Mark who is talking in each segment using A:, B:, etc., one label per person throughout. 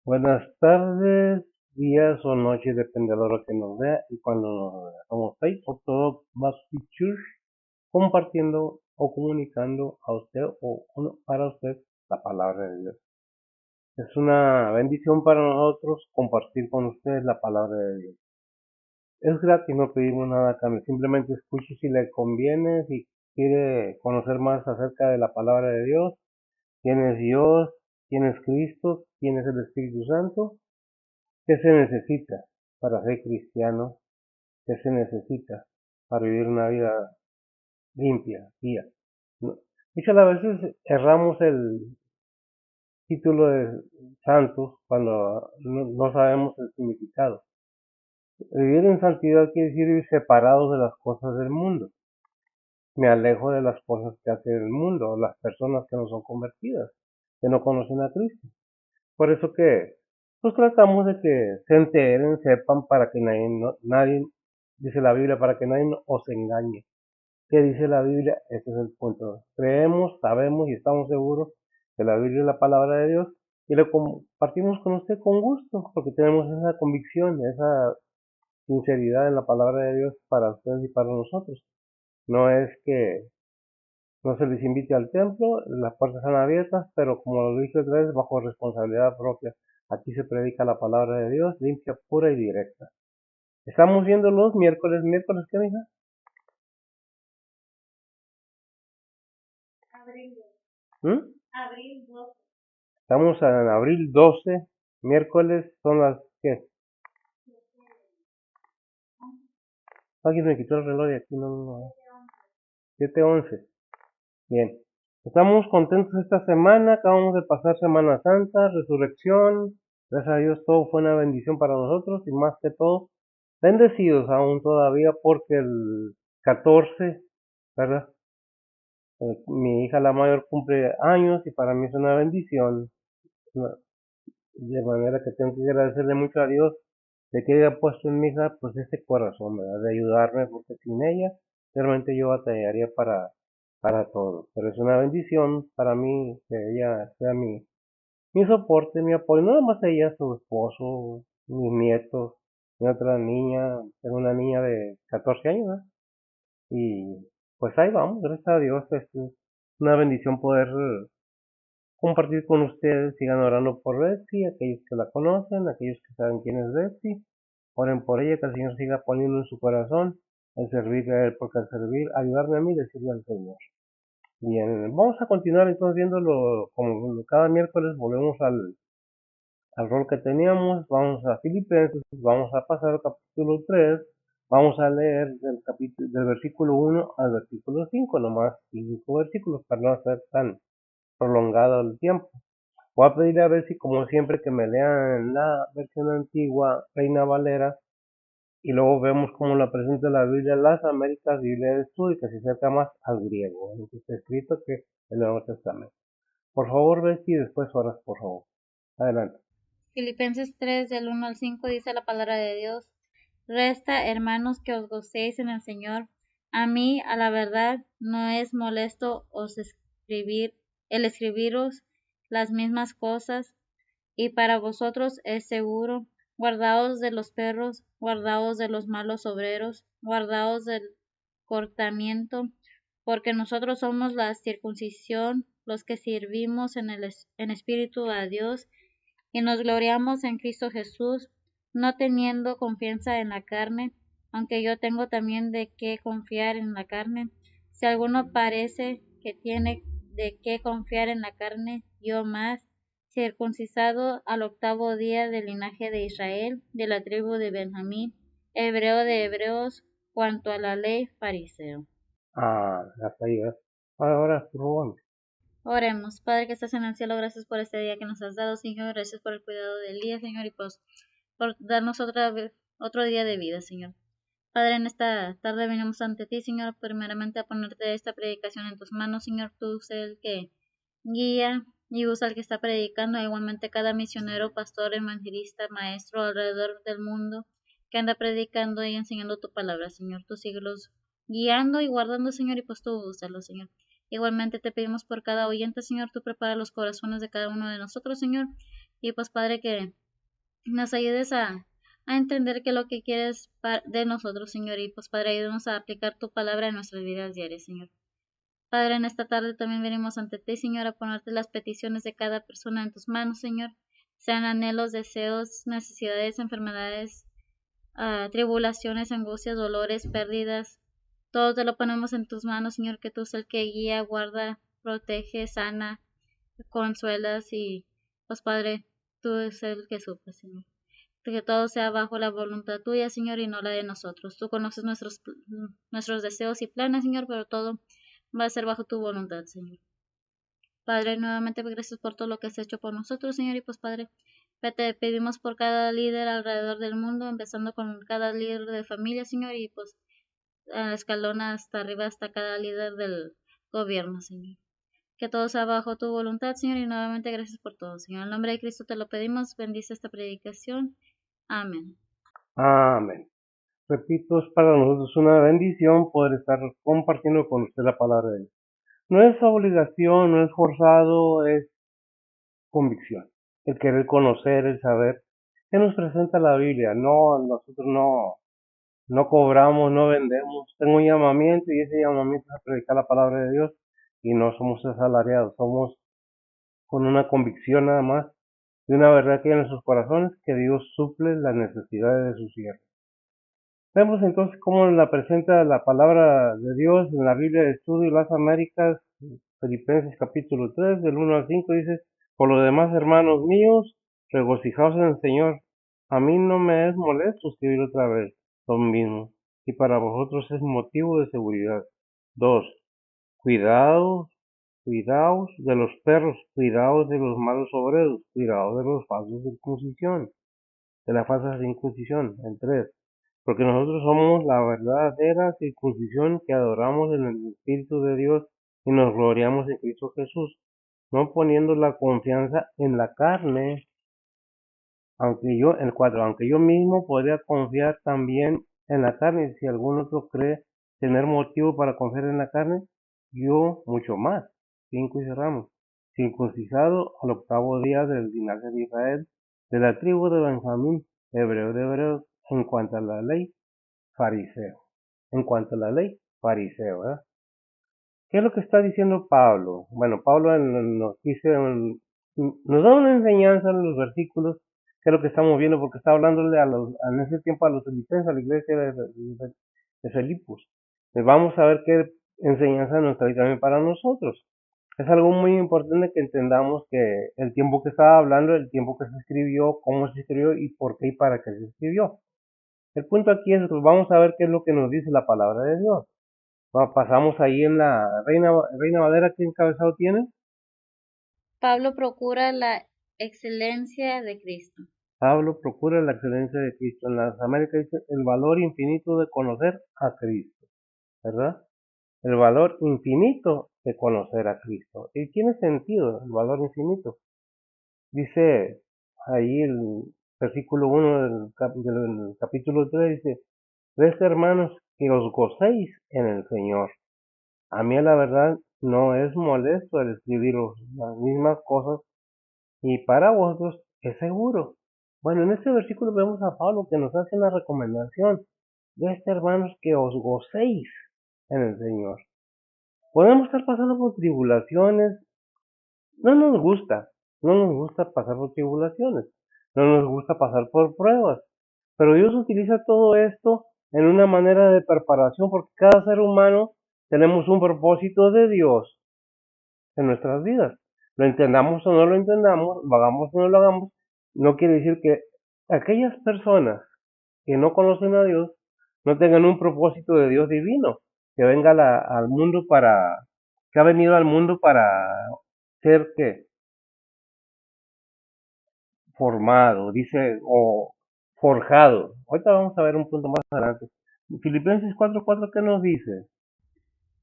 A: Buenas tardes, días o noches, depende de la hora que nos vea y cuando nos vea. Somos Faith Orthodox Baptist Church, compartiendo o comunicando a usted para usted la palabra de Dios. Es una bendición para nosotros compartir con ustedes la palabra de Dios. Es gratis, no pedimos nada a cambio, simplemente escuche si le conviene, si quiere conocer más acerca de la palabra de Dios, quién es Dios, quién es Cristo, quién es el Espíritu Santo. ¿Qué se necesita para ser cristiano? ¿Qué se necesita para vivir una vida limpia, pía? No- Muchas las veces erramos el título de santos cuando no sabemos el significado. Vivir en santidad quiere decir vivir separados de las cosas del mundo. Me alejo de las cosas que hace el mundo, las personas que no son convertidas, que no conocen a Cristo. Por eso que pues tratamos de que se enteren, sepan para que nadie, dice la Biblia, para que nadie os engañe. ¿Qué dice la Biblia? Ese es el punto. Creemos, sabemos y estamos seguros que la Biblia es la palabra de Dios y lo compartimos con usted con gusto, porque tenemos esa convicción, esa sinceridad en la palabra de Dios para ustedes y para nosotros. No es que no se les invite al templo, las puertas están abiertas, pero como lo dije otra vez, bajo responsabilidad propia. Aquí se predica la palabra de Dios, limpia, pura y directa. Estamos viendo los miércoles, ¿qué hija? ¿Mm? Estamos en abril 12, miércoles son las, ¿qué? Alguien me quitó el reloj y aquí no. 7:11. Bien. Estamos contentos esta semana, acabamos de pasar Semana Santa, Resurrección. Gracias a Dios todo fue una bendición para nosotros y más que todo, bendecidos aún todavía porque el 14, ¿verdad? Mi hija la mayor cumple años y para mí es una bendición, de manera que tengo que agradecerle mucho a Dios de que haya puesto en mi hija pues este corazón, ¿verdad? De ayudarme porque sin ella realmente yo batallaría para todo. Pero es una bendición para mí que ella sea mi soporte, mi apoyo, no nada más ella, su esposo, mis nietos, mi otra niña, tengo una niña de 14 años, ¿verdad? Y pues ahí vamos, gracias a Dios, es una bendición poder compartir con ustedes. Sigan orando por Betsy, aquellos que la conocen, aquellos que saben quién es Betsy, oren por ella, que el Señor siga poniendo en su corazón el servirle a Él, porque al servir, ayudarme a mí, decirle al Señor. Bien, vamos a continuar entonces viéndolo como cada miércoles, volvemos al rol que teníamos, vamos a Filipenses, vamos a pasar al capítulo 3, vamos a leer del versículo 1 al versículo 5, nomás 5 versículos para no hacer tan prolongado el tiempo. Voy a pedir a ver si como siempre que me lean la versión antigua, Reina Valera, y luego vemos cómo la presenta la Biblia en las Américas, Biblia de Estudio, que se acerca más al griego, en lo que está escrito que el Nuevo Testamento. Por favor, Betty, y después oras, por favor. Adelante.
B: Filipenses 3 del 1 al 5 dice la palabra de Dios. Resta, hermanos, que os gocéis en el Señor. A mí, a la verdad, no es molesto el escribiros las mismas cosas, y para vosotros es seguro. Guardaos de los perros, guardaos de los malos obreros, guardaos del cortamiento, porque nosotros somos la circuncisión, los que servimos en espíritu a Dios y nos gloriamos en Cristo Jesús, no teniendo confianza en la carne, aunque yo tengo también de qué confiar en la carne. Si alguno parece que tiene de qué confiar en la carne, yo más, circuncisado al 8º día del linaje de Israel, de la tribu de Benjamín, hebreo de hebreos, cuanto a la ley, fariseo.
A: Hasta ahí, ¿verdad? Ahora, por favor.
B: Oremos, Padre que estás en el cielo, gracias por este día que nos has dado, Señor, gracias por el cuidado del día, Señor, y pues por darnos otra vez otro día de vida, Señor. Padre, en esta tarde venimos ante ti, Señor, primeramente a ponerte esta predicación en tus manos, Señor, tú sé el que guía y usa el que está predicando, igualmente cada misionero, pastor, evangelista, maestro alrededor del mundo que anda predicando y enseñando tu palabra, Señor, tus siglos guiando y guardando, Señor, y pues tú úsalo, Señor. Igualmente te pedimos por cada oyente, Señor, tú prepara los corazones de cada uno de nosotros, Señor, Y pues Padre, que nos ayudes a entender que lo que quieres de nosotros, Señor. Y pues Padre, ayúdanos a aplicar tu palabra en nuestras vidas diarias, Señor. Padre, en esta tarde también venimos ante ti, Señor, a ponerte las peticiones de cada persona en tus manos, Señor. Sean anhelos, deseos, necesidades, enfermedades, tribulaciones, angustias, dolores, pérdidas. Todo te lo ponemos en tus manos, Señor, que tú eres el que guía, guarda, protege, sana, consuelas y, pues Padre, tú eres el que suples, Señor. Que todo sea bajo la voluntad tuya, Señor, y no la de nosotros. Tú conoces nuestros deseos y planes, Señor, pero todo va a ser bajo tu voluntad, Señor. Padre, nuevamente gracias por todo lo que has hecho por nosotros, Señor, y pues Padre, te pedimos por cada líder alrededor del mundo, empezando con cada líder de familia, Señor, y pues escalón hasta arriba, hasta cada líder del gobierno, Señor. Que todo sea bajo tu voluntad, Señor, y nuevamente gracias por todo, Señor. En el nombre de Cristo te lo pedimos, bendice esta predicación. Amén.
A: Amén. Repito, es para nosotros una bendición poder estar compartiendo con usted la palabra de Dios. No es obligación, no es forzado, es convicción. El querer conocer, el saber qué nos presenta la Biblia. No, nosotros no cobramos, no vendemos. Tengo un llamamiento y ese llamamiento es a predicar la palabra de Dios y no somos asalariados, somos con una convicción nada más de una verdad que hay en nuestros corazones, que Dios suple las necesidades de sus siervos. Vemos entonces cómo la presenta la palabra de Dios en la Biblia de Estudio Las Américas, Filipenses capítulo 3, del 1 al 5, dice: por lo demás, hermanos míos, regocijaos en el Señor. A mí no me es molesto escribir otra vez lo mismo, y para vosotros es motivo de seguridad. 2. Cuidaos, cuidaos de los perros, cuidaos de los malos obreros, cuidaos de los falsos circuncisión, de la falsa circuncisión. En 3. Porque nosotros somos la verdadera circuncisión que adoramos en el Espíritu de Dios y nos gloriamos en Cristo Jesús, no poniendo la confianza en la carne, aunque yo mismo podría confiar también en la carne. Si algún otro cree tener motivo para confiar en la carne, yo mucho más. 5 y cerramos. Circuncisado al 8º día del linaje de Israel, de la tribu de Benjamín, hebreo de hebreos, en cuanto a la ley, fariseo. En cuanto a la ley, fariseo, ¿verdad? ¿Qué es lo que está diciendo Pablo? Bueno, Pablo nos da una enseñanza en los versículos, que es lo que estamos viendo, porque está hablándole en ese tiempo a los filipenses, a la iglesia de Filipos. Vamos a ver qué enseñanza nos trae también para nosotros. Es algo muy importante que entendamos que el tiempo que estaba hablando, el tiempo que se escribió, cómo se escribió y por qué y para qué se escribió. El punto aquí es, pues vamos a ver qué es lo que nos dice la palabra de Dios. Pasamos ahí en la Reina Valera, ¿qué encabezado tiene?
B: Pablo procura la excelencia de Cristo.
A: Pablo procura la excelencia de Cristo. En las Américas dice el valor infinito de conocer a Cristo, ¿verdad? El valor infinito de conocer a Cristo. Y tiene sentido el valor infinito. Dice ahí el versículo 1 del capítulo 3, dice: hermanos, que os gocéis en el Señor. A mí la verdad no es molesto el escribiros las mismas cosas, y para vosotros es seguro. Bueno, en este versículo vemos a Pablo que nos hace una recomendación: hermanos, que os gocéis en el Señor. Podemos estar pasando por tribulaciones, no nos gusta pasar por tribulaciones, no nos gusta pasar por pruebas, pero Dios utiliza todo esto en una manera de preparación, porque cada ser humano tenemos un propósito de Dios en nuestras vidas. Lo entendamos o no lo entendamos, lo hagamos o no lo hagamos, no quiere decir que aquellas personas que no conocen a Dios no tengan un propósito de Dios divino, que venga al mundo que ha venido al mundo para ser que formado, dice, o forjado. Ahorita vamos a ver un punto más adelante. Filipenses 4:4, ¿qué nos dice?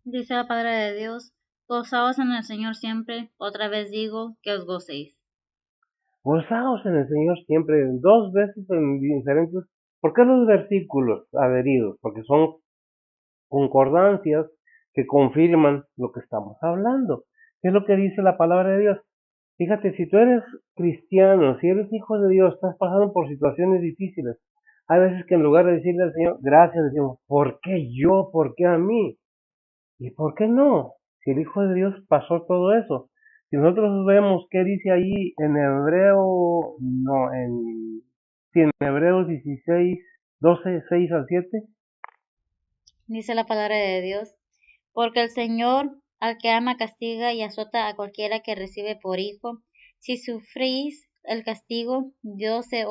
B: Dice la palabra de Dios, gozaos en el Señor siempre, otra vez digo, que os gocéis.
A: Gozaos en el Señor siempre, 2 veces en diferentes. ¿Por qué los versículos adheridos? Porque son concordancias que confirman lo que estamos hablando. ¿Qué es lo que dice la palabra de Dios? Fíjate, si tú eres cristiano, si eres hijo de Dios, estás pasando por situaciones difíciles. Hay veces que en lugar de decirle al Señor, gracias, decimos, ¿por qué yo? ¿Por qué a mí? ¿Y por qué no? Si el Hijo de Dios pasó todo eso. Si nosotros vemos qué dice ahí en Hebreo, no, sí, en Hebreos 16, 12, 6 al 7.
B: Dice la palabra de Dios, porque el Señor al que ama castiga y azota a cualquiera que recibe por hijo. Si sufrís el castigo, Dios se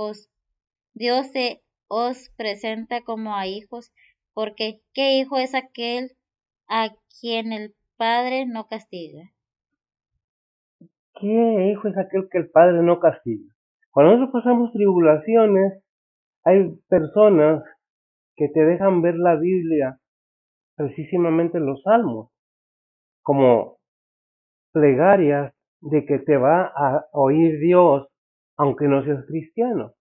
B: os presenta como a hijos, porque ¿qué hijo es aquel a quien el Padre no castiga?
A: ¿Qué hijo es aquel que el Padre no castiga? Cuando nosotros pasamos tribulaciones, hay personas que te dejan ver la Biblia, precisamente los salmos, como plegarias de que te va a oír Dios, aunque no seas cristiano.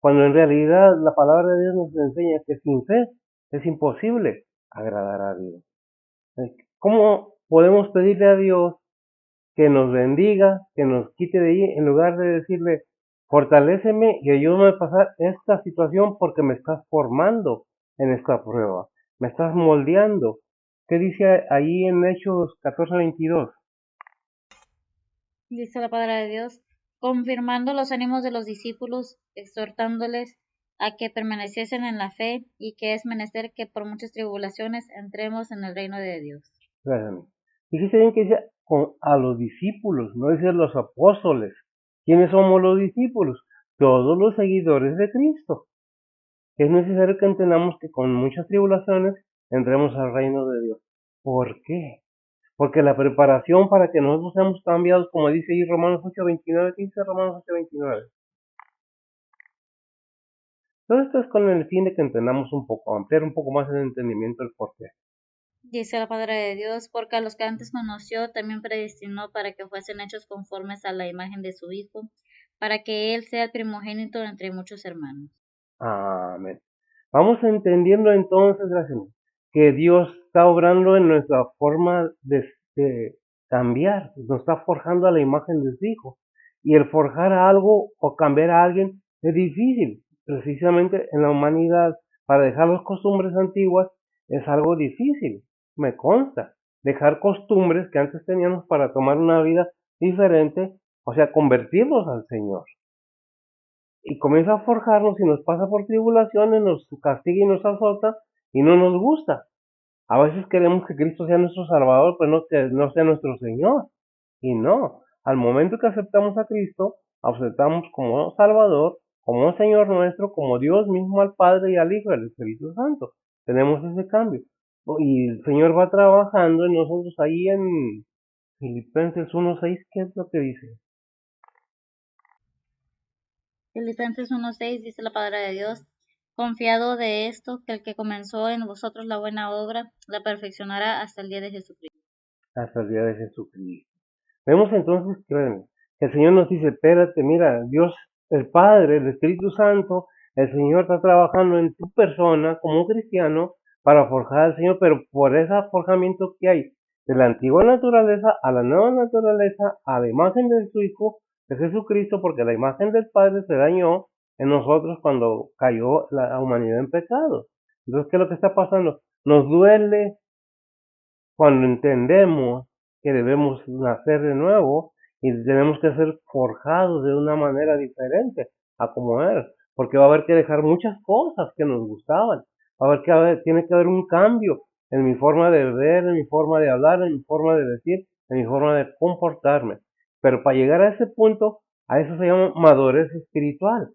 A: Cuando en realidad la palabra de Dios nos enseña que sin fe es imposible agradar a Dios. ¿Cómo podemos pedirle a Dios que nos bendiga, que nos quite de ahí, en lugar de decirle, fortaléceme y ayúdame a pasar esta situación porque me estás formando en esta prueba, me estás moldeando? ¿Qué dice ahí en Hechos 14:22?
B: Dice la palabra de Dios, confirmando los ánimos de los discípulos, exhortándoles a que permaneciesen en la fe y que es menester que por muchas tribulaciones entremos en el reino de Dios.
A: Gracias. Fíjese bien que dice a los discípulos, no dice a los apóstoles. ¿Quiénes somos los discípulos? Todos los seguidores de Cristo. Es necesario que entendamos que con muchas tribulaciones entremos al reino de Dios. ¿Por qué? Porque la preparación para que nosotros seamos cambiados, como dice ahí Romanos 8:29, ¿qué dice Romanos 8:29? Todo esto es con el fin de que entendamos un poco, ampliar un poco más el entendimiento del porqué.
B: Dice la palabra de Dios, porque a los que antes conoció también predestinó para que fuesen hechos conformes a la imagen de su Hijo, para que Él sea el primogénito entre muchos hermanos.
A: Amén. Vamos entendiendo entonces, gracias, que Dios está obrando en nuestra forma de cambiar, nos está forjando a la imagen de su Hijo. Y el forjar algo o cambiar a alguien es difícil, precisamente en la humanidad. Para dejar las costumbres antiguas es algo difícil, me consta. Dejar costumbres que antes teníamos para tomar una vida diferente, o sea, convertirnos al Señor. Y comienza a forjarnos y nos pasa por tribulaciones, nos castiga y nos azota y no nos gusta. A veces queremos que Cristo sea nuestro Salvador, pero no que no sea nuestro Señor. Y no, al momento que aceptamos a Cristo, aceptamos como Salvador, como Señor nuestro, como Dios mismo al Padre y al Hijo y al Espíritu Santo. Tenemos ese cambio. Y el Señor va trabajando en nosotros ahí en Filipenses 1:6, ¿qué es lo que dice?
B: Filipenses 1:6 dice la palabra de Dios, confiado de esto, que el que comenzó en vosotros la buena obra, la perfeccionará hasta el día de Jesucristo.
A: Hasta el día de Jesucristo. Vemos entonces que el Señor nos dice, espérate, mira, Dios, el Padre, el Espíritu Santo, el Señor está trabajando en tu persona como un cristiano para forjar al Señor, pero por ese forjamiento que hay de la antigua naturaleza a la nueva naturaleza, a la imagen de su Hijo, de Jesucristo, porque la imagen del Padre se dañó en nosotros cuando cayó la humanidad en pecado. Entonces, ¿qué es lo que está pasando? Nos duele cuando entendemos que debemos nacer de nuevo y tenemos que ser forjados de una manera diferente a como era, porque va a haber que dejar muchas cosas que nos gustaban, tiene que haber un cambio en mi forma de ver, en mi forma de hablar, en mi forma de decir, en mi forma de comportarme. Pero para llegar a ese punto, a eso se llama madurez espiritual.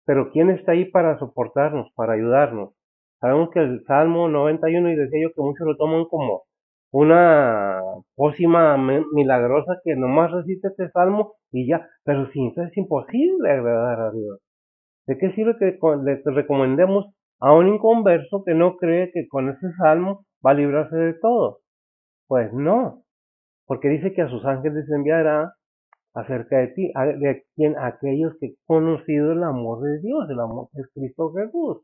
A: Pero ¿quién está ahí para soportarnos, para ayudarnos? Sabemos que el Salmo 91, y decía yo que muchos lo toman como una pócima milagrosa que nomás recita este salmo y ya, pero sin eso es imposible agradar a Dios. ¿De qué sirve que le recomendemos a un inconverso que no cree que con ese salmo va a librarse de todo? Pues no, porque dice que a sus ángeles enviará acerca de ti, de quien aquellos que han conocido el amor de Dios, el amor de Cristo Jesús.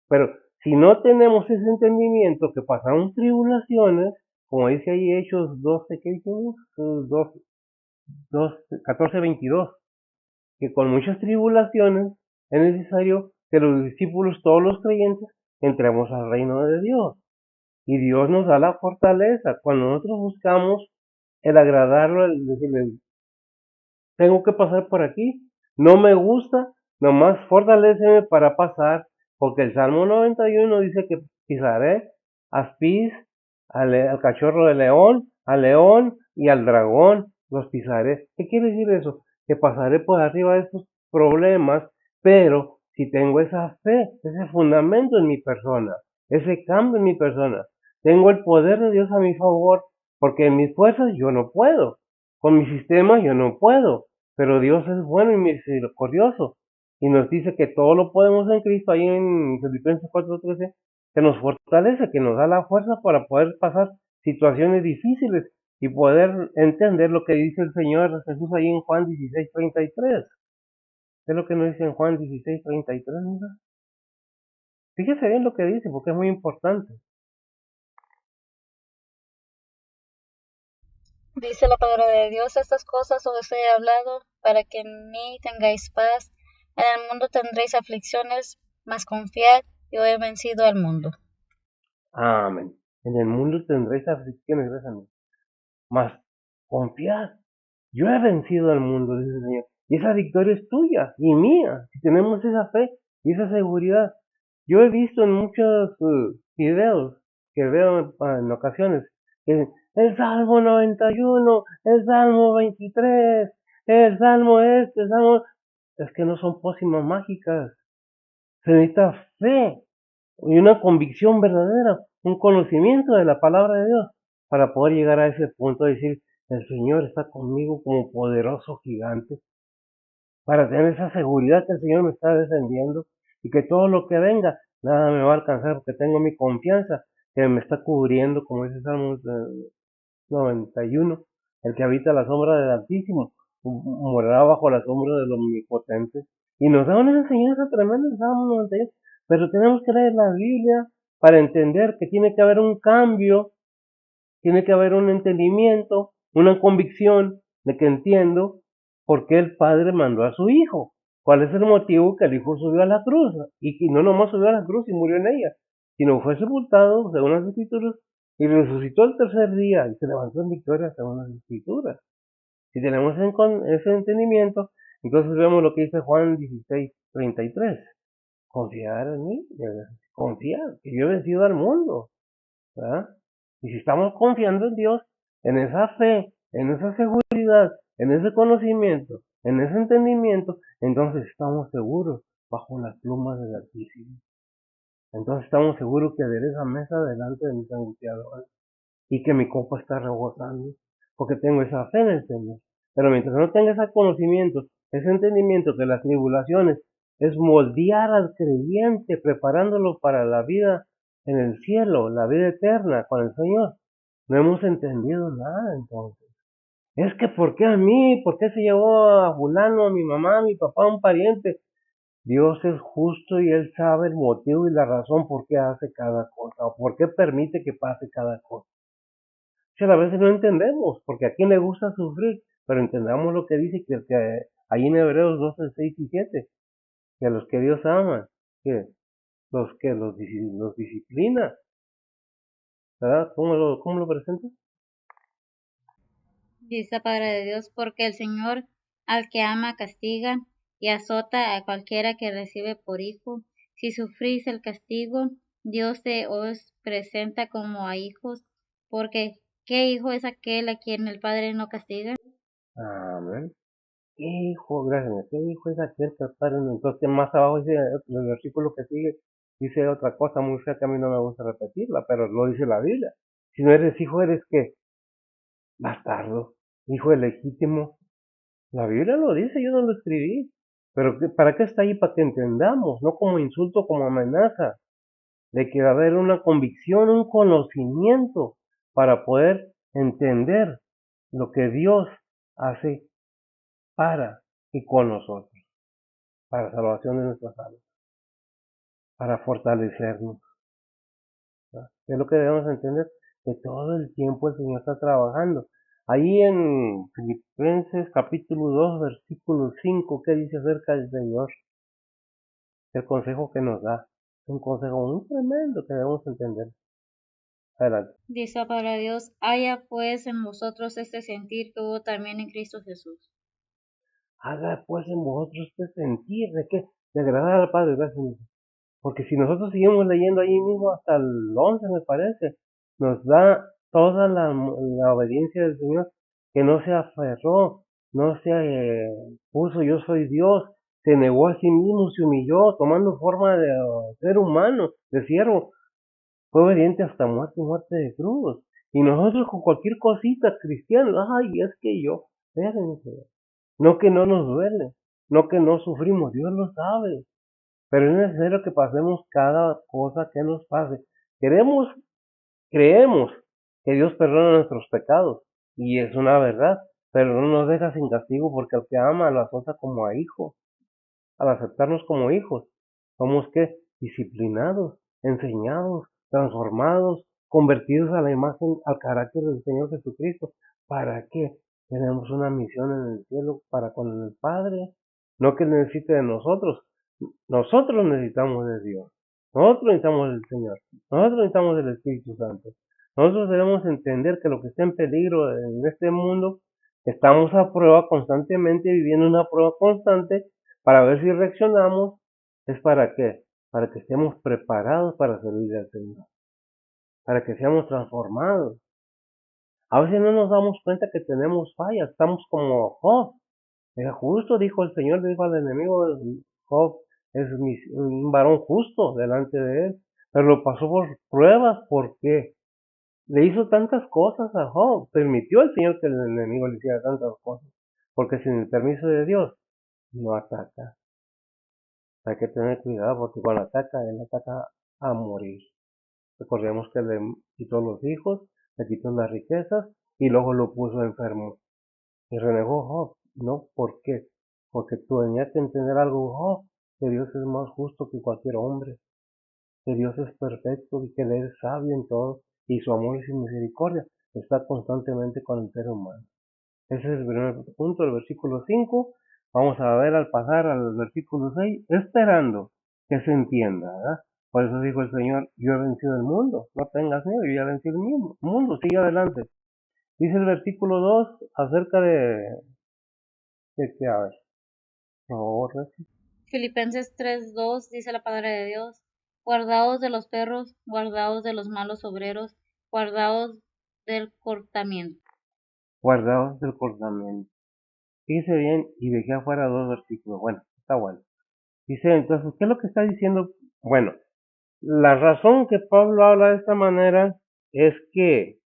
A: Pero si no tenemos ese entendimiento que pasamos tribulaciones, como dice ahí Hechos 12, ¿qué dijimos? 12, 14:22, que con muchas tribulaciones es necesario que los discípulos, todos los creyentes, entremos al reino de Dios. Y Dios nos da la fortaleza cuando nosotros buscamos el agradarlo, el decirle, tengo que pasar por aquí, no me gusta, nomás fortaléceme para pasar, porque el Salmo 91 dice que pisaré aspis, al cachorro de león, al león y al dragón, los pisaré. ¿Qué quiere decir eso? Que pasaré por arriba de estos problemas, pero si tengo esa fe, ese fundamento en mi persona, ese cambio en mi persona, tengo el poder de Dios a mi favor, porque en mis fuerzas yo no puedo, con mi sistema yo no puedo, pero Dios es bueno y misericordioso. Y nos dice que todo lo podemos en Cristo, ahí en Filipenses 4:13, que nos fortalece, que nos da la fuerza para poder pasar situaciones difíciles y poder entender lo que dice el Señor Jesús ahí en Juan 16:33. ¿Qué es lo que nos dice en Juan 16:33? Fíjese bien lo que dice, porque es muy importante.
B: Dice la palabra de Dios, estas cosas os he hablado para que en mí tengáis paz. En el mundo tendréis aflicciones, mas confiad, yo he vencido al mundo.
A: Amén. En el mundo tendréis aflicciones, gracias a mí. Mas confiad, yo he vencido al mundo, dice el Señor. Y esa victoria es tuya y mía, si tenemos esa fe y esa seguridad. Yo he visto en muchos videos que veo en ocasiones que el Salmo 91, el Salmo 23, el Salmo este, el Salmo... Es que no son pócimas mágicas. Se necesita fe y una convicción verdadera, un conocimiento de la palabra de Dios para poder llegar a ese punto de decir, el Señor está conmigo como poderoso gigante, para tener esa seguridad que el Señor me está defendiendo y que todo lo que venga, nada me va a alcanzar porque tengo mi confianza que me está cubriendo, como dice Salmo 91, el que habita la sombra del Altísimo, morará bajo la sombra del Omnipotente. Y nos da una enseñanza tremenda el Salmo 91, pero tenemos que leer la Biblia para entender que tiene que haber un cambio, tiene que haber un entendimiento, una convicción de que entiendo por qué el Padre mandó a su Hijo. ¿Cuál es el motivo que el Hijo subió a la cruz? Y que no nomás subió a la cruz y murió en ella, sino fue sepultado, según las Escrituras, y resucitó el tercer día y se levantó en victoria, según las Escrituras. Si tenemos ese entendimiento, entonces vemos lo que dice Juan 16:33. Confiar en mí, confiar, que yo he vencido al mundo, ¿verdad? Y si estamos confiando en Dios, en esa fe, en esa seguridad, en ese conocimiento, en ese entendimiento, entonces estamos seguros bajo las plumas del Altísimo. Entonces estamos seguros que veré esa mesa delante de mis angustiadores y que mi copa está rebosando, porque tengo esa fe en el Señor. Pero mientras no tenga ese conocimiento, ese entendimiento que las tribulaciones es moldear al creyente, preparándolo para la vida en el cielo, la vida eterna con el Señor, no hemos entendido nada entonces. Es que ¿por qué a mí? ¿Por qué se llevó a fulano, a mi mamá, a mi papá, a un pariente? Dios es justo y Él sabe el motivo y la razón por qué hace cada cosa o por qué permite que pase cada cosa. Que a veces no entendemos, porque a quién le gusta sufrir, pero entendamos lo que dice que ahí en Hebreos 12, 6 y 7, que a los que Dios ama, que los disciplina, ¿verdad? ¿Cómo lo presenta?
B: Dice la palabra de Dios, porque el Señor al que ama castiga y azota a cualquiera que recibe por hijo. Si sufrís el castigo, Dios te os presenta como a hijos, porque ¿qué hijo es aquel a quien el Padre no castiga?
A: Amén. ¿Qué hijo, gracias, qué hijo es aquel que está en entonces más abajo dice el versículo que sigue, dice otra cosa muy fea que a mí no me gusta repetirla, pero lo dice la Biblia. Si no eres hijo, ¿eres qué? Bastardo, hijo ilegítimo. La Biblia lo dice, yo no lo escribí. Pero ¿para qué está ahí? Para que entendamos, no como insulto, como amenaza, de que va a haber una convicción, un conocimiento para poder entender lo que Dios hace para y con nosotros, para salvación de nuestras almas, para fortalecernos, ¿verdad? Es lo que debemos entender, que todo el tiempo el Señor está trabajando. Ahí en Filipenses capítulo 2, versículo 5, ¿qué dice acerca del Señor? El consejo que nos da. Es un consejo muy tremendo que debemos entender. Adelante.
B: Dice la palabra de Dios, haya pues en vosotros este sentir que hubo también en Cristo Jesús.
A: Haga pues en vosotros este sentir de que de agradar al Padre. Gracias. Porque si nosotros seguimos leyendo ahí mismo hasta el 11 me parece, nos da toda la obediencia del Señor, que no se aferró, no se puso yo soy Dios, se negó a sí mismo, se humilló, tomando forma de ser humano, de siervo, fue obediente hasta muerte, muerte de cruz. Y nosotros con cualquier cosita cristiana, ay, es que yo, espérense, no que no nos duele, no que no sufrimos, Dios lo sabe. Pero es necesario que pasemos cada cosa que nos pase. Queremos, creemos que Dios perdona nuestros pecados, y es una verdad, pero no nos deja sin castigo porque el que ama lo azota como a hijo. Al aceptarnos como hijos, somos que disciplinados, enseñados, transformados, convertidos a la imagen, al carácter del Señor Jesucristo. ¿Para qué? Tenemos una misión en el cielo para con el Padre, no que necesite de nosotros. Nosotros necesitamos de Dios. Nosotros necesitamos del Señor. Nosotros necesitamos del Espíritu Santo. Nosotros debemos entender que lo que está en peligro en este mundo, estamos a prueba constantemente, viviendo una prueba constante para ver si reaccionamos. ¿Es para qué? Para que estemos preparados para servir al Señor, para que seamos transformados. A veces no nos damos cuenta que tenemos fallas, estamos como Job. Era justo, dijo el Señor, dijo al enemigo, Job es un varón justo delante de él, pero lo pasó por pruebas. ¿Por qué? Le hizo tantas cosas a Job, permitió al Señor que el enemigo le hiciera tantas cosas, porque sin el permiso de Dios no ataca. Hay que tener cuidado porque cuando ataca, él ataca a morir. Recordemos que le quitó los hijos, le quitó las riquezas y luego lo puso enfermo. Y renegó Job. No, ¿por qué? Porque tú tenías que entender algo, Job, que Dios es más justo que cualquier hombre, que Dios es perfecto y que Él es sabio en todo y su amor y su misericordia está constantemente con el ser humano. Ese es el primer punto del versículo 5. Vamos a ver al pasar al versículo 6, esperando que se entienda, ¿verdad? Por eso dijo el Señor, yo he vencido el mundo, no tengas miedo, yo ya vencí el mundo, sigue adelante. Dice el versículo 2 acerca de que, a ver, por favor,
B: Filipenses 3:2 dice la palabra de Dios, guardaos de los perros, guardaos de los malos obreros, guardaos del cortamiento.
A: guardaos del cortamiento. Dice bien, y dejé afuera dos versículos, bueno, está bueno. Dice entonces, ¿qué es lo que está diciendo? Bueno, la razón que Pablo habla de esta manera es que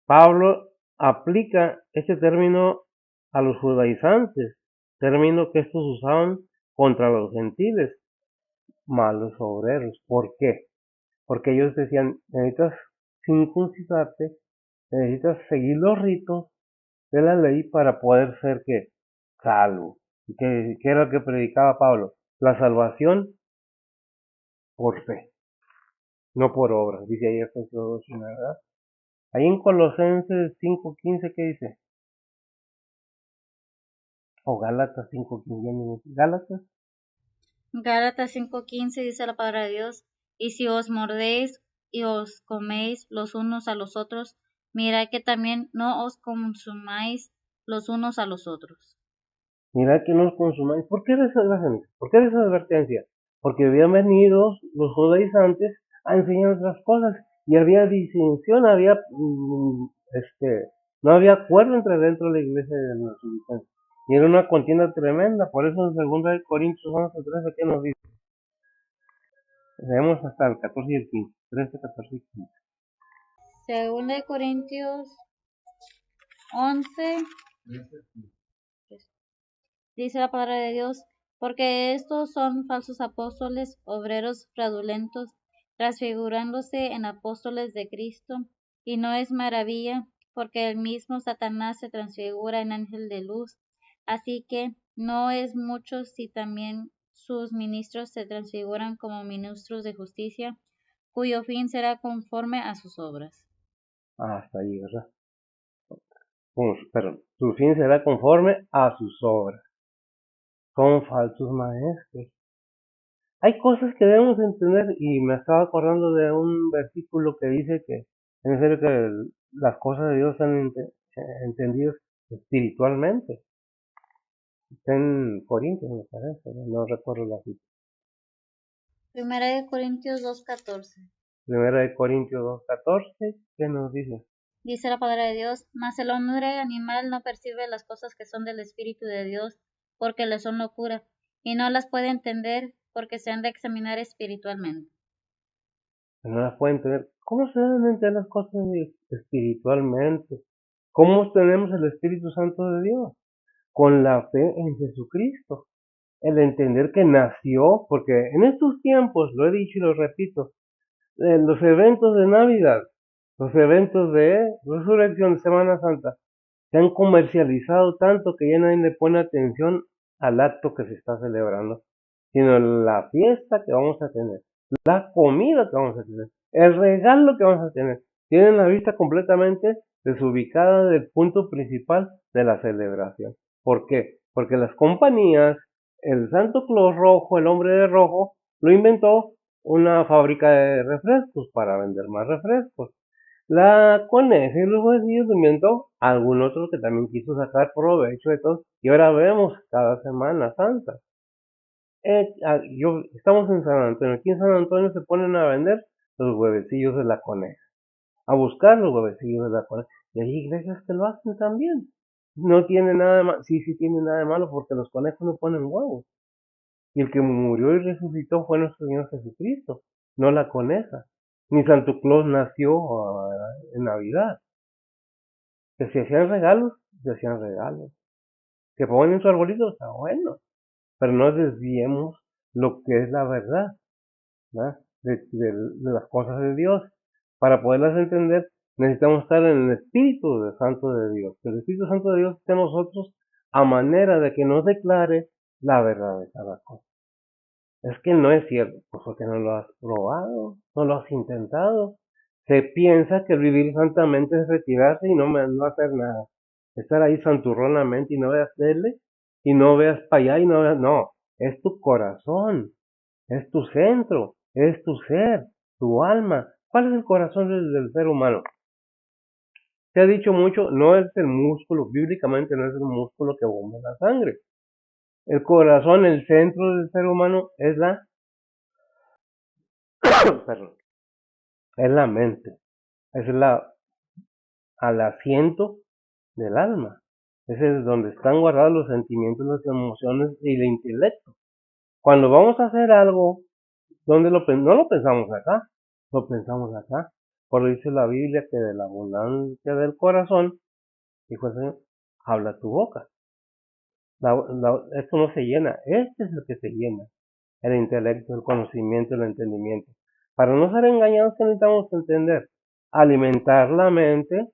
A: Pablo aplica este término a los judaizantes, término que estos usaban contra los gentiles, malos obreros. ¿Por qué? Porque ellos decían, necesitas circuncidarte, necesitas seguir los ritos de la ley para poder ser que salvo. ¿Y qué era lo que predicaba Pablo? La salvación por fe, no por obras, dice ahí Efesios 2, ¿verdad? Ahí en Colosenses 5:15, ¿qué dice? O Gálatas 5:15, Gálatas.
B: Gálatas 5:15 dice la palabra de Dios, y si os mordéis y os coméis los unos a los otros, mirad que también no os consumáis los unos a los otros.
A: Mirad que no os consumáis. ¿Por qué desadvertencia? ¿Por qué desadvertencia? Porque habían venido los judaizantes a enseñar otras cosas y había disensión, no había acuerdo entre dentro de la iglesia de los judaizantes. Y era una contienda tremenda, por eso en 2 Corintios 11:13, ¿qué nos dice? Leemos hasta el 14 y el 15, 13, 14 y 15.
B: Segunda de Corintios 11 dice la palabra de Dios, porque estos son falsos apóstoles, obreros fraudulentos, transfigurándose en apóstoles de Cristo, y no es maravilla, porque el mismo Satanás se transfigura en ángel de luz, así que no es mucho si también sus ministros se transfiguran como ministros de justicia, cuyo fin será conforme a sus obras.
A: Hasta ahí, ¿verdad? su fin será conforme a sus obras. Son falsos maestros. Hay cosas que debemos entender y me estaba acordando de un versículo que dice que es necesario que las cosas de Dios sean entendidas espiritualmente. Está en Corintios, me parece, no recuerdo la cita.
B: Primera de Corintios 2:14.
A: Primera de Corintios 2:14, ¿qué nos dice?
B: Dice la palabra de Dios, mas el hombre animal no percibe las cosas que son del Espíritu de Dios, porque le son locura, y no las puede entender, porque se han de examinar espiritualmente.
A: No las pueden entender. ¿Cómo se deben entender las cosas espiritualmente? ¿Cómo tenemos el Espíritu Santo de Dios? Con la fe en Jesucristo. El entender que nació, porque en estos tiempos, lo he dicho y lo repito, los eventos de Navidad, los eventos de Resurrección, de Semana Santa, se han comercializado tanto que ya nadie le pone atención al acto que se está celebrando, sino la fiesta que vamos a tener, la comida que vamos a tener, el regalo que vamos a tener. Tienen la vista completamente desubicada del punto principal de la celebración. ¿Por qué? Porque las compañías, el Santo Claus rojo, el hombre de rojo, lo inventó una fábrica de refrescos para vender más refrescos. La coneja y los huesillos lo inventó algún otro que también quiso sacar provecho de todo. Y ahora vemos cada Semana Santa. Estamos en San Antonio. Aquí en San Antonio se ponen a vender los huevecillos de la coneja. A buscar los huevecillos de la coneja. Y hay iglesias que lo hacen también. No tiene nada de malo. Sí, sí tiene nada de malo porque los conejos no ponen huevos. Y el que murió y resucitó fue nuestro Señor Jesucristo, no la coneja. Ni Santo Claus nació en Navidad. Que se hacían regalos, se hacían regalos. Que ponen su arbolito, está bueno. Pero no desviemos lo que es la verdad, ¿verdad? De las cosas de Dios. Para poderlas entender, necesitamos estar en el Espíritu Santo de Dios. Que el Espíritu Santo de Dios esté en nosotros a manera de que nos declare la verdad de cada cosa. Es que no es cierto, pues porque no lo has probado, no lo has intentado. Se piensa que vivir santamente es retirarse y no hacer nada. Estar ahí santurronamente y no veas tele, y no veas para allá y no veas, no, es tu corazón, es tu centro, es tu ser, tu alma. ¿Cuál es el corazón del ser humano? Se ha dicho mucho, no es el músculo, bíblicamente no es el músculo que bomba la sangre. El corazón, el centro del ser humano es perdón, es la mente, es al asiento del alma. Ese es donde están guardados los sentimientos, las emociones y el intelecto. Cuando vamos a hacer algo, no lo pensamos acá, lo pensamos acá. Por eso dice la Biblia que de la abundancia del corazón, dijo el Señor, habla tu boca. Esto no se llena, este es el que se llena. El intelecto, el conocimiento, el entendimiento. Para no ser engañados, que necesitamos entender, alimentar la mente,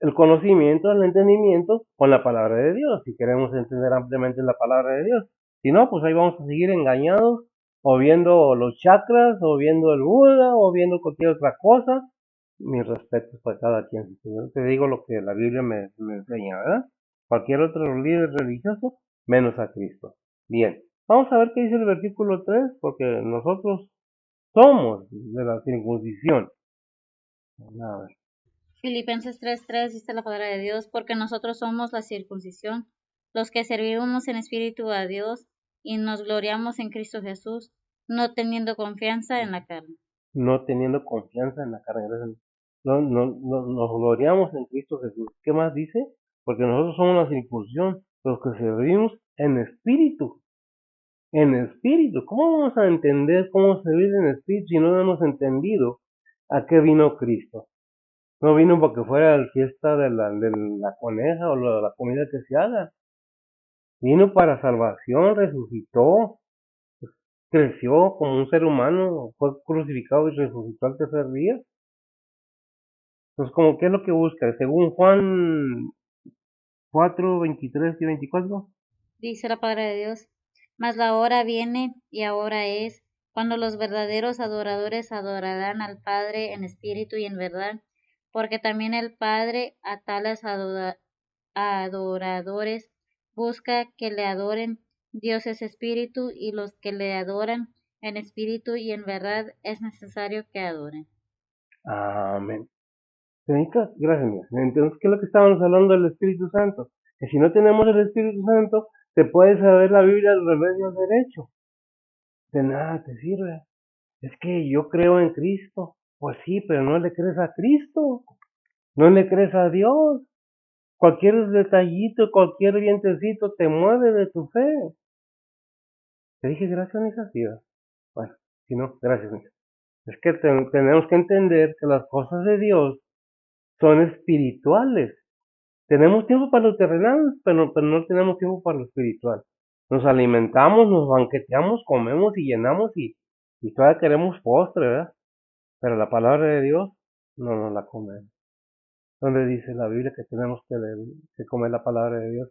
A: el conocimiento, el entendimiento con la palabra de Dios, si queremos entender ampliamente la palabra de Dios. Si no, pues ahí vamos a seguir engañados, o viendo los chakras, o viendo el Buda, o viendo cualquier otra cosa. Mis respetos para cada quien. Yo te digo lo que la Biblia me enseña, ¿verdad? Cualquier otro líder religioso, menos a Cristo. Bien. Vamos a ver qué dice el versículo 3, porque nosotros somos de la circuncisión. A ver.
B: Filipenses 3:3 dice la palabra de Dios, porque nosotros somos la circuncisión, los que servimos en espíritu a Dios y nos gloriamos en Cristo Jesús, no teniendo confianza en la carne.
A: No teniendo confianza en la carne. Nos gloriamos en Cristo Jesús. ¿Qué más dice? Porque nosotros somos la circuncisión, los que servimos en espíritu. En espíritu. ¿Cómo vamos a entender cómo servir en espíritu si no hemos entendido a qué vino Cristo? No vino porque fuera la fiesta de la coneja o la comida que se haga. Vino para salvación, resucitó, creció como un ser humano, fue crucificado y resucitó al tercer día. Entonces, ¿qué es lo que busca? Según Juan 4, 23 y 24.
B: Dice la palabra de Dios, mas la hora viene y ahora es, cuando los verdaderos adoradores adorarán al Padre en espíritu y en verdad, porque también el Padre a tales adoradores, busca que le adoren. Dios es espíritu, y los que le adoran en espíritu y en verdad es necesario que adoren.
A: Amén. Señorita, gracias, mía. Entonces, ¿qué es lo que estábamos hablando del Espíritu Santo? Que si no tenemos el Espíritu Santo, te puedes saber la Biblia al revés y al derecho. De nada te sirve. Es que yo creo en Cristo. Pues sí, pero no le crees a Cristo. No le crees a Dios. Cualquier detallito, cualquier vientecito te mueve de tu fe. Te dije gracias, mija. Sí, ¿verdad? Bueno, si no, gracias, mija. Es que tenemos que entender que las cosas de Dios son espirituales. Tenemos tiempo para lo terrenal, pero no tenemos tiempo para lo espiritual. Nos alimentamos, nos banqueteamos, comemos y llenamos y todavía queremos postre, ¿verdad? Pero la palabra de Dios no nos la comemos. ¿Dónde dice la Biblia que tenemos que comer la palabra de Dios?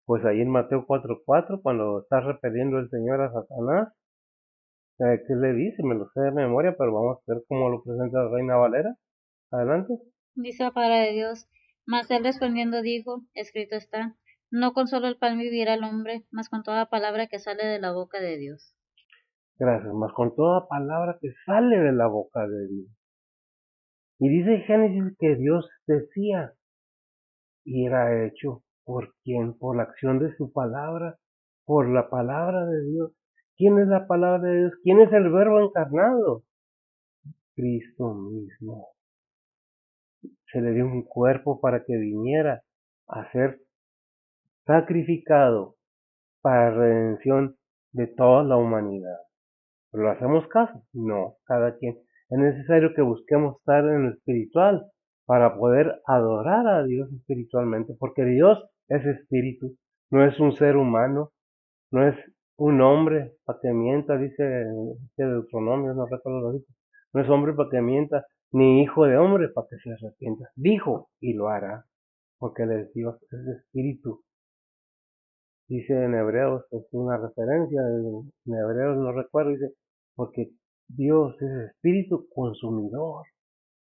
A: Pues ahí en Mateo 4:4, cuando está repeliendo el Señor a Satanás, ¿qué le dice? Me lo sé de memoria, pero vamos a ver cómo lo presenta la Reina Valera. Adelante.
B: Dice la palabra de Dios. Mas él respondiendo dijo, escrito está, no con solo el pan vivirá el hombre, mas con toda palabra que sale de la boca de Dios.
A: Gracias, más con toda palabra que sale de la boca de Dios. Y dice Génesis que Dios decía y era hecho por quién, por la acción de su palabra, por la palabra de Dios. ¿Quién es la palabra de Dios? ¿Quién es el verbo encarnado? Cristo mismo. Se le dio un cuerpo para que viniera a ser sacrificado para redención de toda la humanidad. ¿Pero hacemos caso? No, cada quien. Es necesario que busquemos estar en lo espiritual para poder adorar a Dios espiritualmente, porque Dios es espíritu, no es un ser humano, no es un hombre para que mienta, dice Deuteronomio, no recuerdo lo dice, no es hombre para que mienta, ni hijo de hombre para que se arrepienta. Dijo y lo hará, porque Él es Dios, es espíritu. Dice en Hebreos, es una referencia, en Hebreos no recuerdo, dice, porque Dios es espíritu consumidor,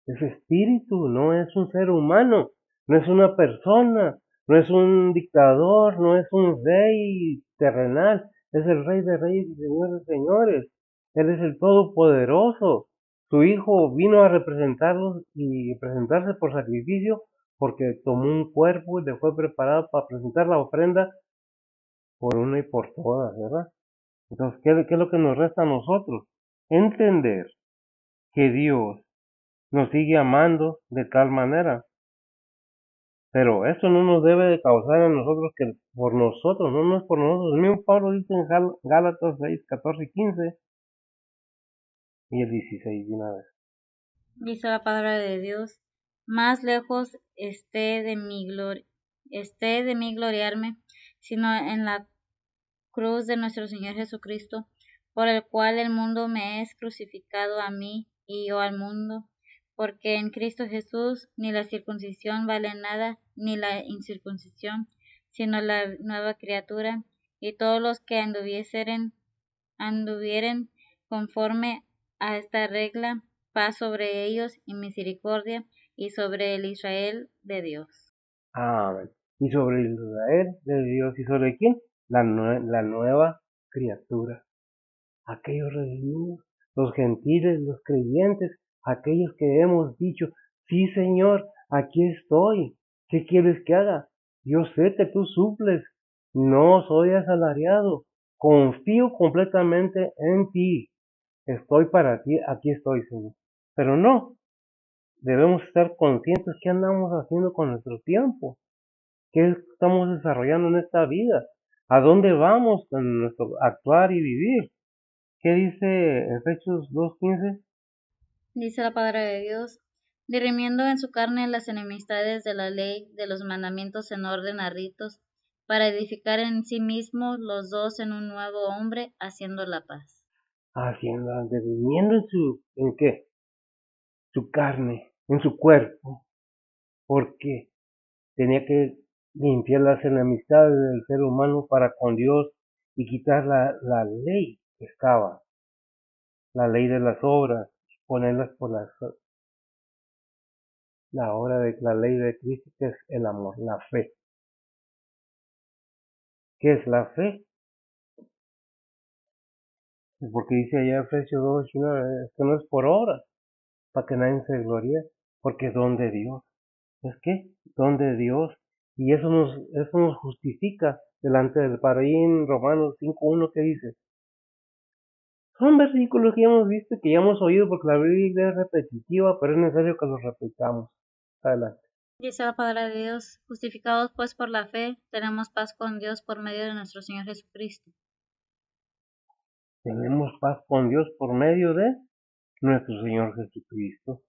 A: es espíritu, no es un ser humano, no es una persona, no es un dictador, no es un rey terrenal, es el Rey de Reyes y Señor de Señores, Él es el Todopoderoso, su Hijo vino a representarlos y presentarse por sacrificio porque tomó un cuerpo y le fue preparado para presentar la ofrenda por una y por todas, ¿verdad? Entonces, ¿qué es lo que nos resta a nosotros? Entender que Dios nos sigue amando de tal manera, pero esto no nos debe de causar a nosotros que por nosotros, no es por nosotros. El mismo Pablo dice en Gálatas 6, 14 y 15 y el 16 de una vez.
B: Dice la palabra de Dios, más lejos esté de mí gloriarme, sino en la cruz de nuestro Señor Jesucristo, por el cual el mundo me es crucificado a mí y yo al mundo, porque en Cristo Jesús ni la circuncisión vale nada, ni la incircuncisión, sino la nueva criatura, y todos los que anduvieren conforme a esta regla, paz sobre ellos y misericordia, y sobre el Israel de Dios.
A: Amén. Y sobre Israel de Dios, ¿y sobre quién? La nueva criatura. Aquellos redimidos, los gentiles, los creyentes, aquellos que hemos dicho, sí Señor, aquí estoy, ¿qué quieres que haga? Yo sé que tú suples, no soy asalariado, confío completamente en ti, estoy para ti, aquí estoy Señor. Pero no, debemos estar conscientes qué andamos haciendo con nuestro tiempo, qué estamos desarrollando en esta vida, a dónde vamos con nuestro actuar y vivir. ¿Qué dice Efesios 2:15?
B: Dice la palabra de Dios, dirimiendo en su carne las enemistades de la ley, de los mandamientos en orden a ritos, para edificar en sí mismos los dos en un nuevo hombre, haciendo la paz.
A: Haciendo, durmiendo ¿en qué? Su carne, en su cuerpo. Porque tenía que limpiar las enemistades del ser humano para con Dios y quitar la ley que estaba, la ley de las obras, ponerlas por la obra de la ley de Cristo, que es el amor, la fe. ¿Qué es la fe? Porque dice allá Efesios 2:19, esto no es por obras, para que nadie se gloríe, porque es don de Dios. ¿Es qué? Don de Dios. Y eso nos justifica delante del Padre. Ahí en Romanos 5:1, ¿qué dice? Son versículos que ya hemos visto y que ya hemos oído porque la Biblia es repetitiva, pero es necesario que los repitamos. Adelante.
B: Dice la palabra de Dios, justificados pues por la fe, tenemos paz con Dios por medio de nuestro Señor Jesucristo.
A: Tenemos paz con Dios por medio de nuestro Señor Jesucristo.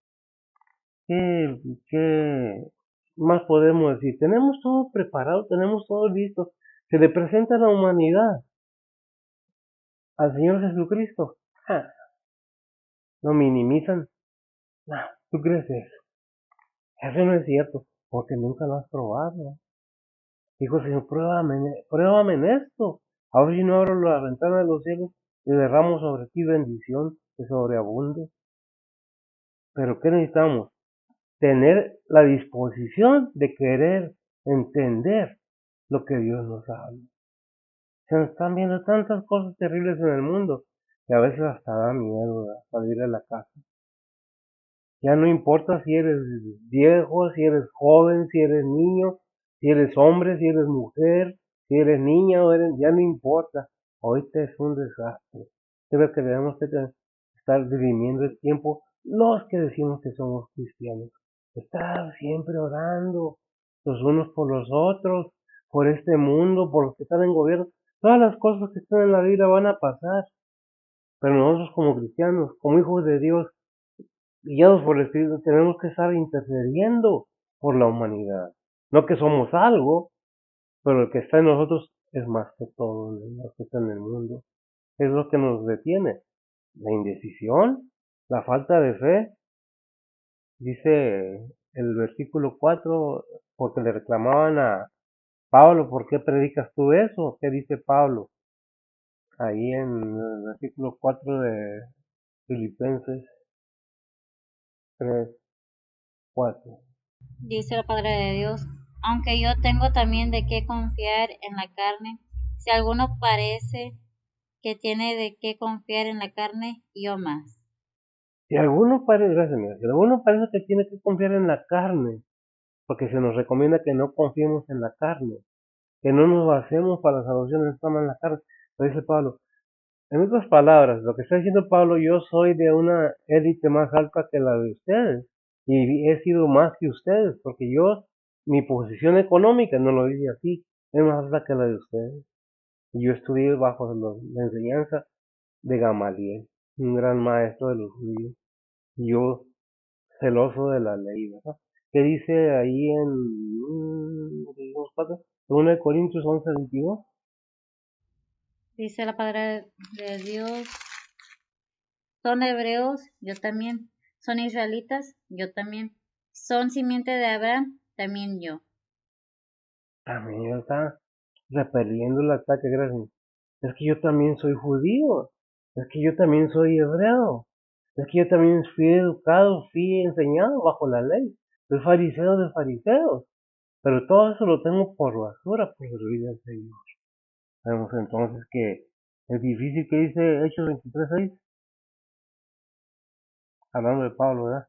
A: ¿Qué más podemos decir? Tenemos todo preparado, tenemos todo listo. Se le presenta a la humanidad al Señor Jesucristo. ¡Ja! Lo minimizan. No, ¿tú crees eso? Eso no es cierto, porque nunca lo has probado. Dijo, Señor, pruébame en esto. A ver si no abro la ventana de los cielos y derramo sobre ti bendición que sobreabunde. Pero ¿qué necesitamos? Tener la disposición de querer entender lo que Dios nos habla. Se nos están viendo tantas cosas terribles en el mundo que a veces hasta da miedo salir de la casa. Ya no importa si eres viejo, si eres joven, si eres niño, si eres hombre, si eres mujer, si eres niña o eres, ya no importa. Ahorita es un desastre. Creo que debemos estar dirimiendo el tiempo los que decimos que somos cristianos. Estar siempre orando los unos por los otros, por este mundo, por los que están en gobierno. Todas las cosas que están en la vida van a pasar. Pero nosotros como cristianos, como hijos de Dios, guiados por el Espíritu, tenemos que estar intercediendo por la humanidad. No que somos algo, pero el que está en nosotros es más que todo lo que está en el mundo. Es lo que nos detiene. La indecisión, la falta de fe. Dice el versículo 4, porque le reclamaban a Pablo, ¿por qué predicas tú eso? ¿Qué dice Pablo? Ahí en el versículo 4 de Filipenses 3:4.
B: Dice la palabra de Dios, aunque yo tengo también de qué confiar en la carne, si alguno parece que tiene de qué confiar en la carne, yo más.
A: Gracias, mira, si alguno parece que tiene que confiar en la carne, porque se nos recomienda que no confiemos en la carne, que no nos basemos para la salvación en la carne. Lo dice Pablo. En otras palabras, lo que está diciendo Pablo, yo soy de una élite más alta que la de ustedes, y he sido más que ustedes, porque mi posición económica, no lo dice así, es más alta que la de ustedes. Y yo estudié bajo la enseñanza de Gamaliel, un gran maestro de los judíos. Y yo celoso de la ley, ¿verdad? ¿Qué dice ahí en 1 Corintios 11:22?
B: Dice la palabra de Dios, son hebreos, yo también. Son israelitas, yo también. Son simiente de Abraham, también yo.
A: También está repeliendo el ataque, gracias. Es que yo también soy judío, es que yo también soy hebreo, es que yo también fui educado, fui enseñado bajo la ley, soy fariseo de fariseos, pero todo eso lo tengo por basura por servir al Señor. Vemos entonces que es difícil que dice Hechos 23:6, hablando de Pablo, ¿verdad?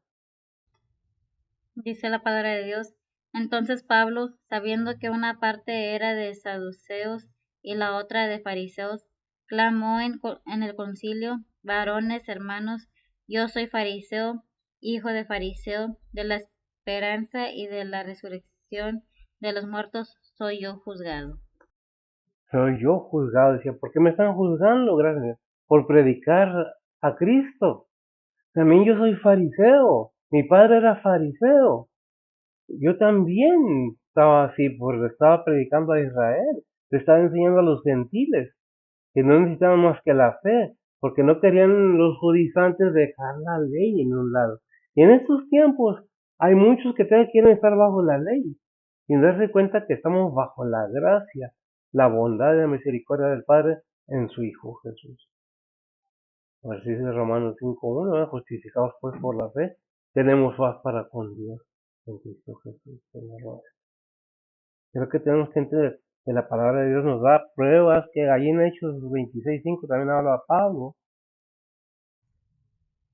B: Dice la palabra de Dios. Entonces Pablo, sabiendo que una parte era de saduceos y la otra de fariseos, clamó en el concilio, varones, hermanos, yo soy fariseo, hijo de fariseo, de la esperanza y de la resurrección de los muertos soy yo juzgado.
A: Soy yo juzgado, decía, ¿por qué me están juzgando? Gracias, por predicar a Cristo. También yo soy fariseo, mi padre era fariseo. Yo también estaba así, porque estaba predicando a Israel, le estaba enseñando a los gentiles que no necesitaban más que la fe, porque no querían los judaizantes dejar la ley en un lado. Y en estos tiempos hay muchos que todavía quieren estar bajo la ley, sin darse cuenta que estamos bajo la gracia, la bondad y la misericordia del Padre en su Hijo Jesús. Así dice Romanos 5:1, justificados pues por la fe, tenemos paz para con Dios en Cristo Jesús, Señor nuestro. Creo que tenemos que entender, que la palabra de Dios nos da pruebas, que ahí en Hechos 26:5 también habla Pablo.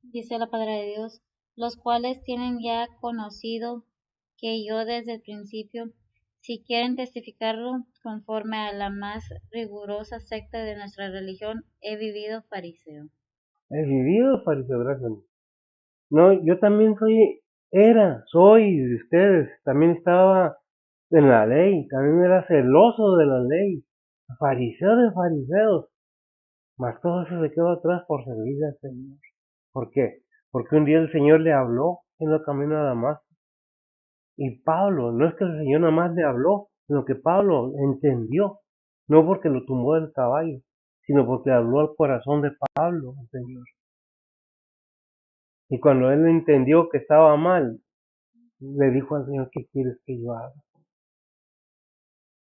B: Dice la palabra de Dios, los cuales tienen ya conocido que yo desde el principio, si quieren testificarlo conforme a la más rigurosa secta de nuestra religión, he vivido fariseo.
A: He vivido fariseo, gracias. No, yo también soy de ustedes, también estaba en la ley, también era celoso de la ley, fariseo de fariseos, mas todo eso se quedó atrás por servir al Señor. ¿Por qué? Porque un día el Señor le habló en el camino a Damasco. Y Pablo, no es que el Señor nada más le habló, sino que Pablo entendió, no porque lo tumbó del caballo, sino porque habló al corazón de Pablo, el Señor. Y cuando él entendió que estaba mal, le dijo al Señor, ¿qué quieres que yo haga?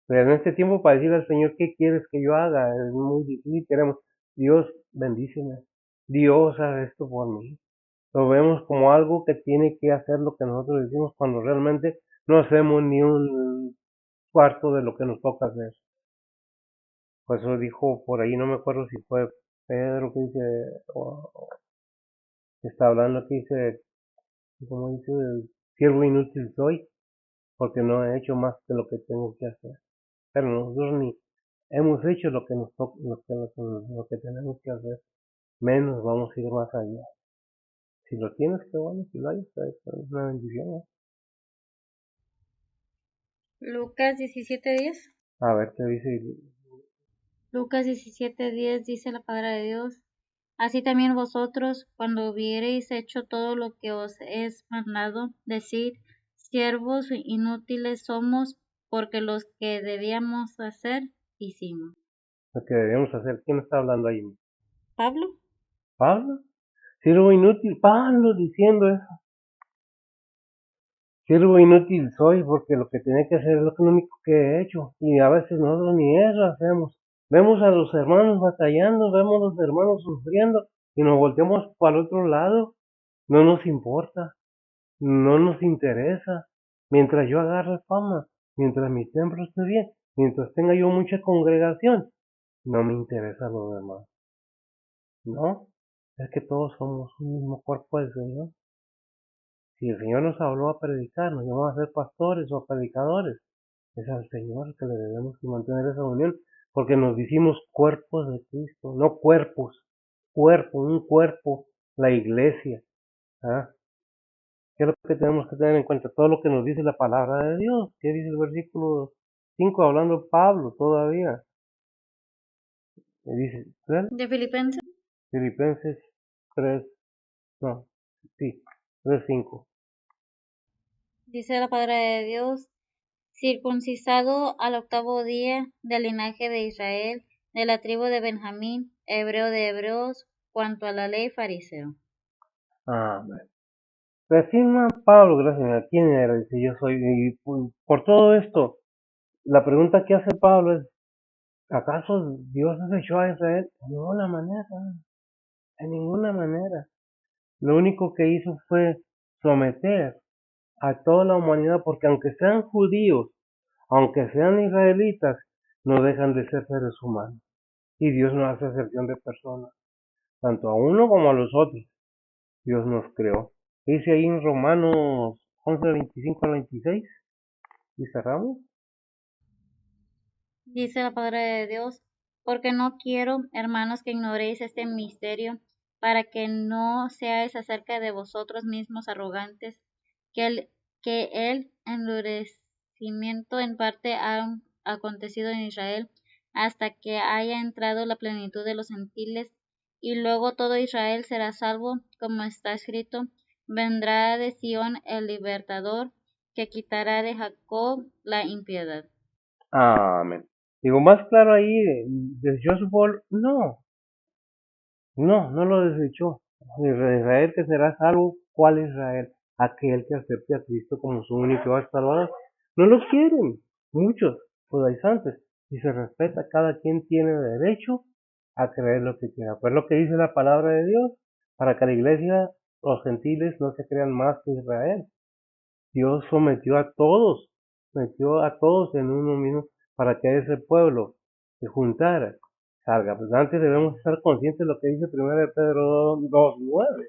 A: Pero en este tiempo para decirle al Señor, ¿qué quieres que yo haga? Es muy difícil, queremos, Dios, bendíceme, Dios haga esto por mí. Lo vemos como algo que tiene que hacer lo que nosotros decimos cuando realmente no hacemos ni un cuarto de lo que nos toca hacer. Por eso dijo por ahí, no me acuerdo si fue Pedro que dice, que está hablando que dice, como dice, siervo inútil soy, porque no he hecho más que lo que tengo que hacer. Pero nosotros ni hemos hecho lo que nos toca, lo que tenemos que hacer, menos vamos a ir más allá. Si lo tienes, qué bueno, si lo hay, es una bendición, ¿no?
B: Lucas 17:10.
A: A ver qué dice.
B: Lucas 17:10 dice la palabra de Dios. Así también vosotros, cuando hubiereis hecho todo lo que os es mandado, decid, siervos inútiles somos, porque los que debíamos hacer, hicimos.
A: Lo que debemos hacer. ¿Quién está hablando ahí?
B: ¿Pablo?
A: ¿Pablo? Siervo inútil, Pablo diciendo eso. Siervo inútil soy porque lo que tenía que hacer es lo único que he hecho. Y a veces nosotros ni eso hacemos. Vemos a los hermanos batallando, vemos a los hermanos sufriendo y nos volteamos para el otro lado. No nos importa, no nos interesa. Mientras yo agarre fama, mientras mi templo esté bien, mientras tenga yo mucha congregación, no me interesa lo demás. No, es que todos somos un mismo cuerpo del Señor. Si el Señor nos habló a predicar, nos llamó a ser pastores o predicadores, es al Señor que le debemos mantener esa unión, porque nos hicimos cuerpos de Cristo, no cuerpos, un cuerpo, la iglesia. ¿Ah? ¿Qué es lo que tenemos que tener en cuenta? Todo lo que nos dice la palabra de Dios. ¿Qué dice el versículo 5 hablando Pablo todavía? Me dice, ¿cuál?
B: ¿De Filipenses?
A: Filipenses 3, no, sí, 3:5.
B: Dice la palabra de Dios, circuncisado al octavo día del linaje de Israel, de la tribu de Benjamín, hebreo de hebreos, cuanto a la ley fariseo.
A: Amén. Afirma Pablo, gracias a quién era, dice yo soy, y por todo esto, la pregunta que hace Pablo es, ¿acaso Dios desechó a Israel? De ninguna manera. Lo único que hizo fue someter a toda la humanidad, porque aunque sean judíos, aunque sean israelitas, no dejan de ser seres humanos. Y Dios no hace excepción de personas, tanto a uno como a los otros. Dios nos creó. Dice ahí en Romanos 11:25-26, y cerramos.
B: Dice la palabra de Dios, porque no quiero, hermanos, que ignoréis este misterio, para que no seáis acerca de vosotros mismos arrogantes, que el endurecimiento en parte ha acontecido en Israel, hasta que haya entrado la plenitud de los gentiles, y luego todo Israel será salvo, como está escrito, vendrá de Sión el libertador, que quitará de Jacob la impiedad.
A: Amén. Digo, más claro ahí, ¿desechó a su pueblo? No lo desechó. Israel que será salvo, ¿cuál Israel? Aquel que acepte a Cristo como su único salvador. No lo quieren, muchos judaizantes. Y se respeta, cada quien tiene derecho a creer lo que quiera. Pues lo que dice la palabra de Dios, para que la iglesia, los gentiles, no se crean más que Israel. Dios sometió a todos en uno mismo, para que ese pueblo se juntara, salga. Pues antes debemos estar conscientes de lo que dice 1 de Pedro 2:9.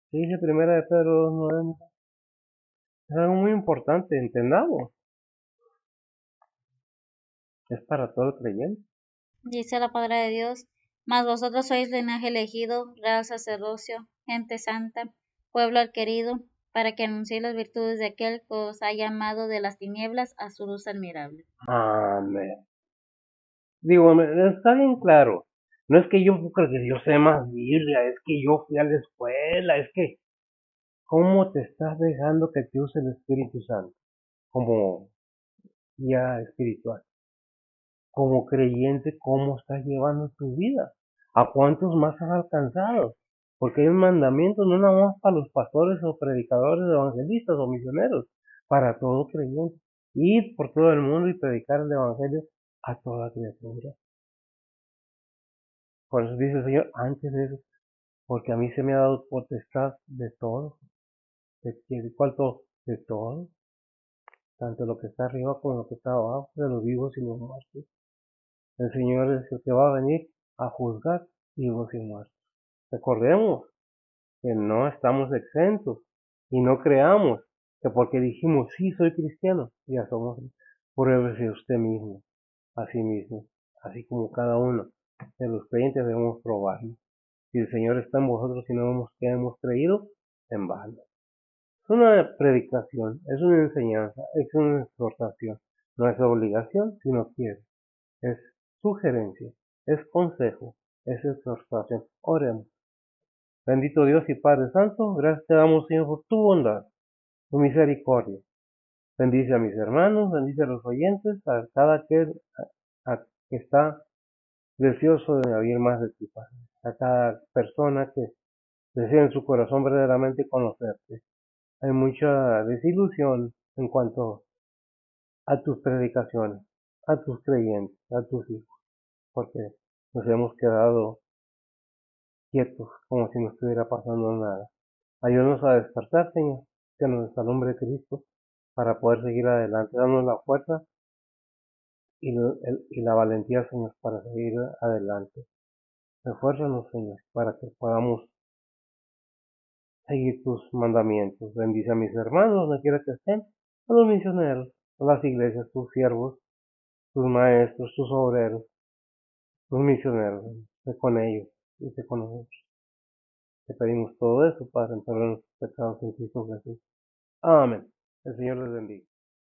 A: ¿Qué dice 1 de Pedro 2:9? Es algo muy importante, entendamos. Es para todo creyente.
B: Dice la palabra de Dios, mas vosotros sois linaje elegido, real sacerdocio, gente santa, pueblo adquirido, para que anunciéis las virtudes de aquel que os ha llamado de las tinieblas a su luz admirable.
A: Amén. Digo, está bien claro. No es que yo creo que yo sé más Biblia, es que yo fui a la escuela, es que ¿cómo te estás dejando que te use el Espíritu Santo como guía espiritual? Como creyente, ¿cómo estás llevando tu vida? ¿A cuántos más has alcanzado? Porque hay un mandamiento no nada más para los pastores o predicadores, evangelistas o misioneros, para todo creyente. Ir por todo el mundo y predicar el evangelio a toda criatura. Por eso dice el Señor, antes de eso, porque a mí se me ha dado potestad de todo. ¿De cuál todo? De todo. Tanto lo que está arriba como lo que está abajo, de los vivos y los muertos. El Señor es el que va a venir a juzgar vivos y muertos. Recordemos que no estamos exentos y no creamos que porque dijimos sí soy cristiano, ya somos. Pruébese usted mismo, a sí mismo, así como cada uno de los creyentes debemos probarlo. Si el Señor está en vosotros y no hemos creído, en vano. Es una predicación, es una enseñanza, es una exhortación. No es obligación, sino quiere. Es sugerencia, es consejo, es exhortación. Oremos. Bendito Dios y Padre Santo, gracias te damos, Señor, por tu bondad, tu misericordia. Bendice a mis hermanos, bendice a los oyentes, a cada aquel que está deseoso de oír más de ti, Padre. A cada persona que desea en su corazón verdaderamente conocerte. Hay mucha desilusión en cuanto a tus predicaciones, a tus creyentes, a tus hijos, porque nos hemos quedado quietos, como si no estuviera pasando nada. Ayúdanos a despertar, Señor, que nos alumbre Cristo para poder seguir adelante. Danos la fuerza y la valentía, Señor, para seguir adelante. Refuérzanos, Señor, para que podamos seguir tus mandamientos. Bendice a mis hermanos, donde quiera que estén, a los misioneros, a las iglesias, tus siervos, tus maestros, tus obreros, tus misioneros. Sé con ellos y sé con nosotros. Te pedimos todo eso, Padre, en perdón de nuestros pecados en Cristo Jesús. Amén. El Señor les bendiga.